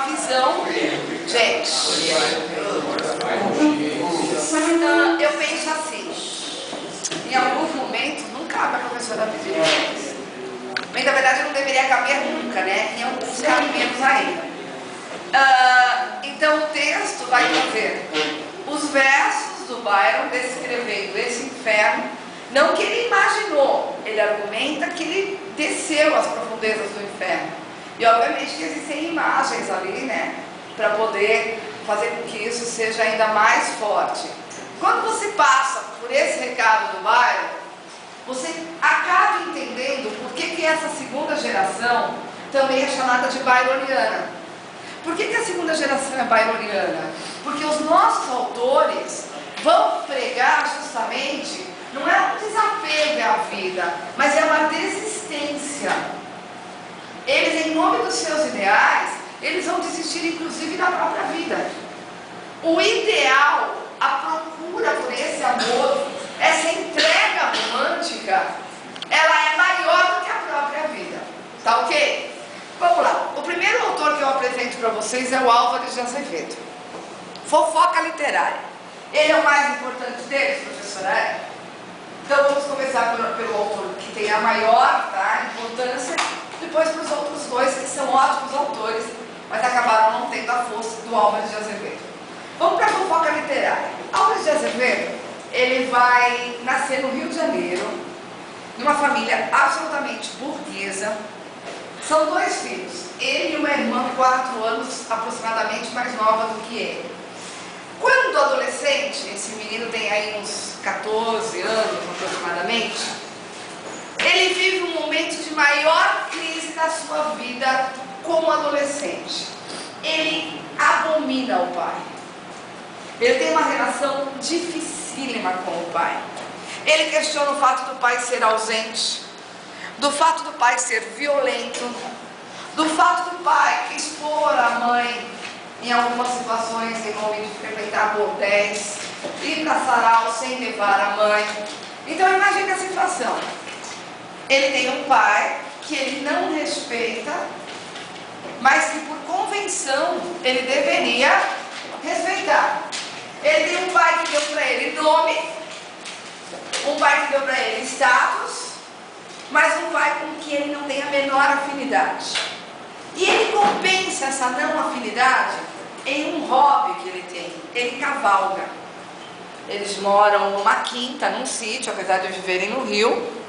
uma visão, gente, eu penso assim, em alguns momentos não cabe a professora pedir inglês. Mas na verdade não deveria caber nunca, né? Em alguns cabe menos ainda. Então o texto vai dizer os versos do Byron descrevendo esse inferno, não que ele imaginou, ele argumenta que ele desceu às profundezas do inferno. E obviamente que existem imagens ali, né? Para poder fazer com que isso seja ainda mais forte. Quando você passa por esse recado do Byron, você acaba entendendo por que essa segunda geração também é chamada de byroniana. Por que a segunda geração é byroniana? Porque os nossos autores vão pregar justamente, não é um desapego à vida, mas é uma desistência. Eles, em nome dos seus ideais, eles vão desistir inclusive da própria vida. O ideal, a procura por esse amor, essa entrega romântica, ela é maior do que a própria vida. Tá ok? Vamos lá. O primeiro autor que eu apresento para vocês é o Álvares de Azevedo. Fofoca literária. Ele é o mais importante deles, professora? Então vamos começar pelo autor que tem a maior, tá, importância, depois para os outros dois que são ótimos autores, mas acabaram não tendo a força do Álvares de Azevedo. Vamos para a fofoca literária. Álvares de Azevedo, ele vai nascer no Rio de Janeiro, numa família absolutamente burguesa. São dois filhos, ele e uma irmã 4 anos aproximadamente mais nova do que ele. Quando adolescente, esse menino tem aí uns 14 anos aproximadamente, ele vive um momento de maior crise da sua vida como adolescente. Ele abomina o pai. Ele tem uma relação dificílima com o pai. Ele questiona o fato do pai ser ausente, do fato do pai ser violento, do fato do pai expor a mãe em algumas situações em nome de frequentar bordéis, ir para sarau sem levar a mãe. Então imagine a situação. Ele tem um pai que ele não respeita, mas que por convenção ele deveria respeitar. Ele tem um pai que deu para ele nome, um pai que deu para ele status, mas um pai com que ele não tem a menor afinidade. E ele compensa essa não afinidade em um hobby que ele tem. Ele cavalga. Eles moram numa quinta, num sítio, apesar de viverem no Rio.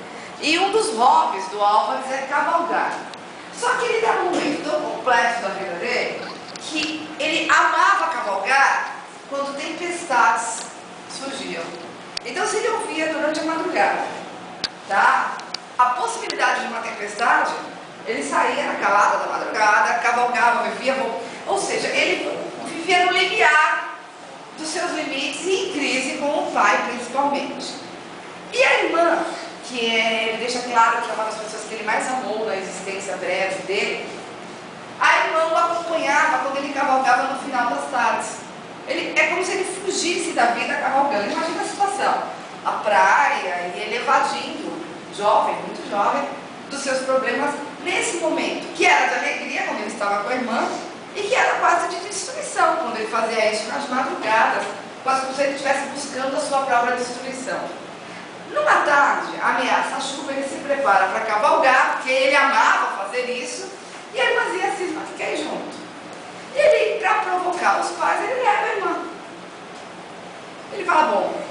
E um dos hobbies do Álvares é cavalgar. Só que ele está num momento tão complexo da vida dele que ele amava cavalgar quando tempestades surgiam. Então se ele ouvia durante a madrugada, tá? A possibilidade de uma tempestade, ele saía na calada da madrugada, cavalgava, vivia, ou seja, ele vivia no limiar dos seus limites e em crise com o pai principalmente. E a irmã, ele deixa claro que é uma das pessoas que ele mais amou na existência breve dele, a irmã o acompanhava quando ele cavalgava no final das tardes. É como se ele fugisse da vida cavalgando. Imagina a situação, a praia e ele evadindo, jovem, muito jovem, dos seus problemas nesse momento, que era de alegria quando ele estava com a irmã e que era quase de destruição quando ele fazia isso nas madrugadas, quase como se ele estivesse buscando a sua própria destruição. Numa tarde, ameaça a chuva, ele se prepara para cavalgar, porque ele amava fazer isso, e a irmãzinha cisma que quer ir junto. E ele, para provocar os pais, ele leva a irmã. Ele fala, bom,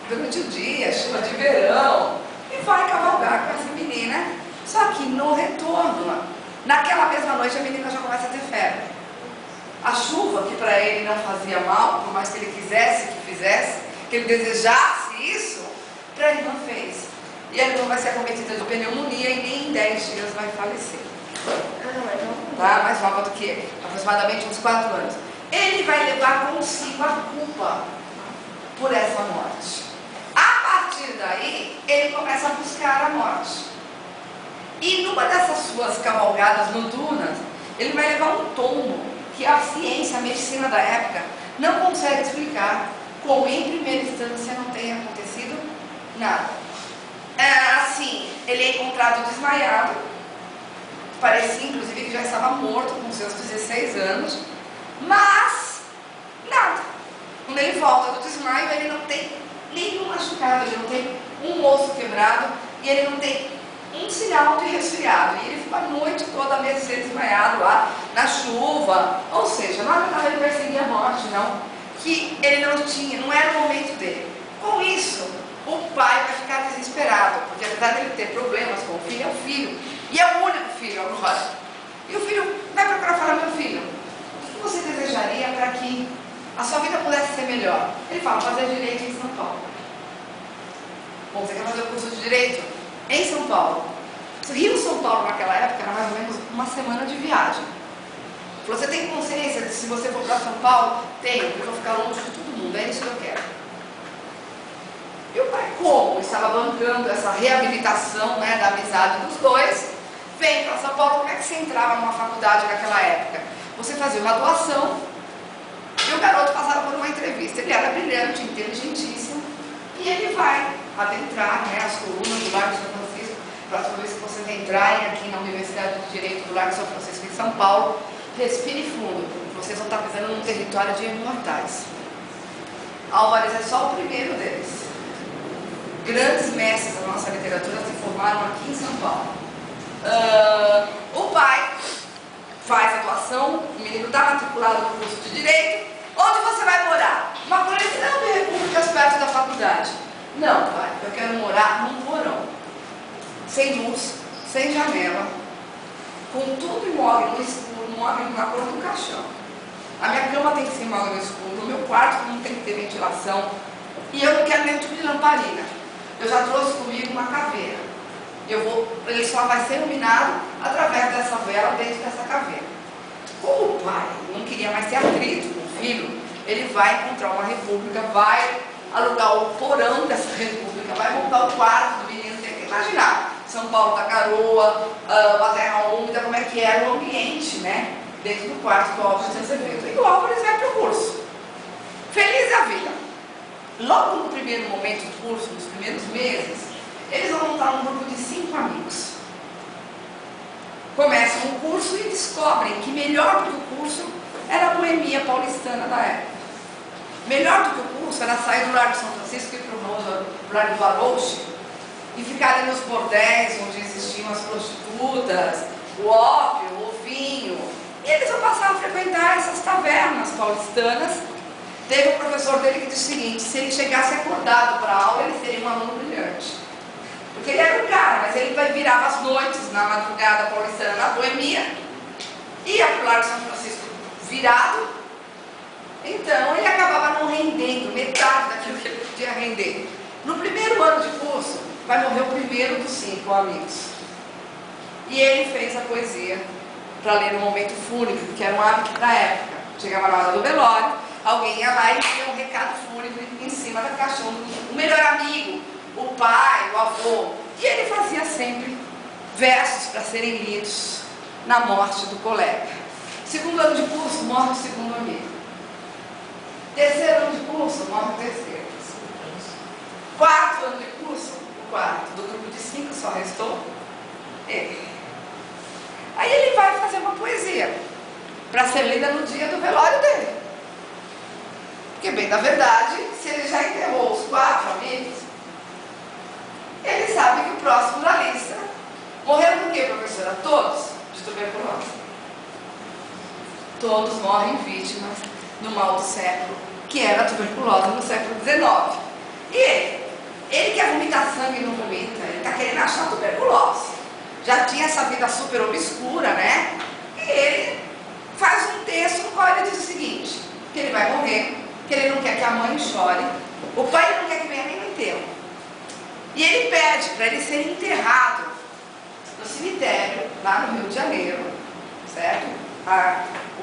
durante o dia, chuva de verão, e vai cavalgar com essa menina. Só que no retorno, naquela mesma noite, a menina já começa a ter febre. A chuva, que para ele não fazia mal, por mais que ele quisesse que fizesse, que ele desejasse isso, para a irmã fez. E a irmã vai ser acometida de pneumonia e nem em 10 dias vai falecer. Tá? Mais nova do que ele, aproximadamente uns 4 anos. Ele vai levar consigo a culpa por essa morte. A partir daí, ele começa a buscar a morte. E numa dessas suas cavalgadas noturnas, ele vai levar um tombo que a ciência, a medicina da época, não consegue explicar como em primeira instância não tenha acontecido nada. Assim, ele é encontrado desmaiado, parecia inclusive que já estava morto com seus 16 2 anos, mas nada. Quando ele volta do desmaio, ele não tem nenhum machucado, ele não tem um osso quebrado e ele não tem um sinal de resfriado. E ele ficou a noite toda mesmo sendo desmaiado lá na chuva. Ou seja, não estava ele perseguir a morte, não. Que ele não tinha, não era o momento dele. Com isso, o pai vai ficar desesperado, porque apesar dele ter problemas com o filho, é o filho. E é o único filho agora. E o filho vai procurar falar: meu filho, o que você desejaria para que a sua vida pudesse ser melhor? Ele fala: fazer direito em São Paulo. Bom, você quer fazer o curso de direito em São Paulo? Rio São Paulo naquela época era mais ou menos uma semana de viagem. Você tem consciência de que se você for para São Paulo, eu vou ficar longe de todo mundo, é isso que eu quero. E o pai, como estava bancando essa reabilitação, né, da amizade dos dois, vem para São Paulo. Como é que você entrava numa faculdade naquela época? Você fazia uma doação e o garoto passava por uma entrevista. Ele era brilhante, inteligentíssimo, e ele vai adentrar, né, as colunas do Largo São Francisco. Próxima vez que vocês entrarem aqui na Universidade de Direito do Largo São Francisco em São Paulo, respire fundo, vocês vão estar pisando num território de imortais. Álvares é só o primeiro deles. Grandes mestres da nossa literatura se formaram aqui em São Paulo. O pai faz a doação, o menino está matriculado no curso de Direito. Onde você vai morar? Uma coleção de repúblicas perto da faculdade. Não, pai, eu quero morar num porão, sem luz, sem janela, com tudo imóvel no escuro, móvel na cor do caixão. A minha cama tem que ser móvel no escuro, o meu quarto não tem que ter ventilação, e eu não quero nenhum tipo de lamparina. Eu já trouxe comigo uma caveira. Ele só vai ser iluminado através dessa vela dentro dessa caveira. Como o pai não queria mais ter atrito com o filho, ele vai encontrar uma república, vai alugar o porão dessa república, vai montar o quarto do menino. Tem que imaginar São Paulo da garoa, uma terra úmida, como é que era o ambiente, né, dentro do quarto do Álvares de Azevedo. E o Álvares vai para o curso, feliz da vida. Logo no primeiro momento do curso, nos primeiros meses, eles vão montar um grupo de 5 amigos. Começam o curso e descobrem que melhor do que o curso era a boemia paulistana da época. Melhor do que o curso era sair do Largo São Francisco e ir para o Largo Varouche e ficar ali nos bordéis onde existiam as prostitutas, o ópio, o vinho. E eles vão passar a frequentar essas tavernas paulistanas. Teve um professor dele que disse o seguinte: se ele chegasse acordado para a aula, ele seria um aluno brilhante. Porque ele era um cara, mas ele virava as noites na madrugada paulistana, na boemia, ia para o Largo São Francisco virado. Então ele acabava não rendendo metade daquilo que ele podia render. No primeiro ano de curso, vai morrer o primeiro dos 5 amigos. E ele fez a poesia para ler no momento fúnebre, que era um hábito da época. Chegava na hora do velório, alguém ia lá e lia um recado fúnebre em cima da caixão do melhor amigo, o pai, o avô. E ele fazia sempre versos para serem lidos na morte do colega. Segundo ano de curso, morre o segundo amigo. Terceiro ano de curso, morre o terceiro. Quarto ano de curso, o quarto. Do grupo de 5 só restou ele. Aí ele vai fazer uma poesia para ser lida no dia do velório dele. Porque, bem, na verdade, se ele já enterrou os 4 amigos, ele sabe que o próximo da lista morreram do quê, professora? Todos de tuberculose. Todos morrem vítimas do mal do século, que era a tuberculose no século XIX. E ele quer vomitar sangue e não vomita, ele está querendo achar tuberculose. Já tinha essa vida super obscura, né? E ele faz um texto no qual ele diz o seguinte: que ele vai morrer, que ele não quer que a mãe chore, o pai não quer que venha nem no enterro. E ele pede para ele ser enterrado no cemitério, lá no Rio de Janeiro, certo?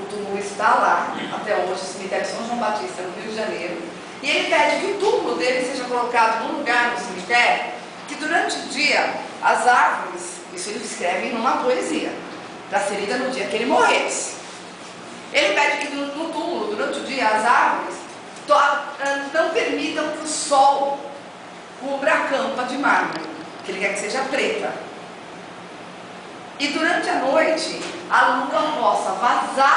O túmulo está lá, até hoje, o cemitério São João Batista, no Rio de Janeiro. E ele pede que o túmulo dele seja colocado num lugar no cemitério, que durante o dia, as árvores, isso ele escreve numa poesia, para ser lida no dia que ele morresse. Ele pede que no túmulo, durante o dia, as árvores não permitam que o sol cubra a campa de mármore, que ele quer que seja preta. E durante a noite, a lua possa vazar